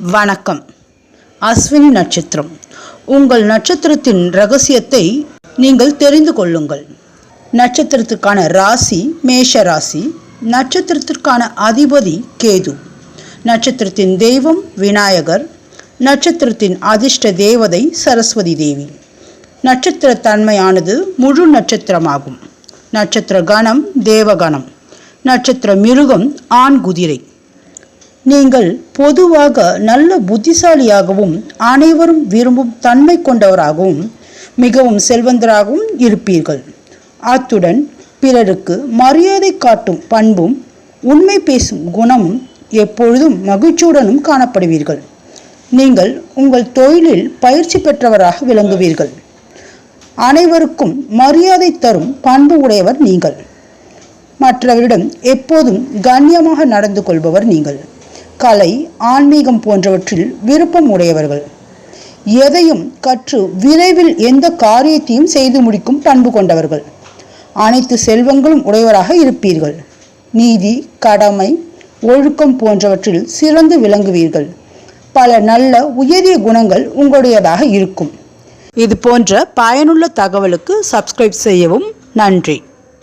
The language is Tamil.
வணக்கம். அஸ்வினி நட்சத்திரம். உங்கள் நட்சத்திரத்தின் ரகசியத்தை நீங்கள் தெரிந்து கொள்ளுங்கள். நட்சத்திரத்திற்கான ராசி மேஷ ராசி. நட்சத்திரத்திற்கான அதிபதி கேது. நட்சத்திரத்தின் தெய்வம் விநாயகர். நட்சத்திரத்தின் அதிர்ஷ்ட தேவதை சரஸ்வதி தேவி. நட்சத்திர தன்மையானது முழு நட்சத்திரமாகும். நட்சத்திர கணம் தேவகணம். நட்சத்திர மிருகம் ஆண் குதிரை. நீங்கள் பொதுவாக நல்ல புத்திசாலியாகவும் அனைவரும் விரும்பும் தன்மை கொண்டவராகவும் மிகவும் செல்வந்தராகவும் இருப்பீர்கள். அத்துடன் பிறருக்கு மரியாதை காட்டும் பண்பும் உண்மை பேசும் குணமும் எப்பொழுதும் மகிழ்ச்சியுடனும் காணப்படுவீர்கள். நீங்கள் உங்கள் தொழிலில் பயிற்சி பெற்றவராக விளங்குவீர்கள். அனைவருக்கும் மரியாதை தரும் பண்பு உடையவர் நீங்கள். மற்றவரிடம் எப்போதும் கண்ணியமாக நடந்து கொள்பவர் நீங்கள். கலை, ஆன்மீகம் போன்றவற்றில் விருப்பம் உடையவர்கள். எதையும் கற்று விரைவில் எந்த காரியத்தையும் செய்து முடிக்கும் பண்பு கொண்டவர்கள். அனைத்து செல்வங்களும் உடையவராக இருப்பீர்கள். நீதி, கடமை, ஒழுக்கம் போன்றவற்றில் சிறந்து விளங்குவீர்கள். பல நல்ல உயரிய குணங்கள் உங்களுடையதாக இருக்கும். இது போன்ற பயனுள்ள தகவலுக்கு சப்ஸ்கிரைப் செய்யவும். நன்றி.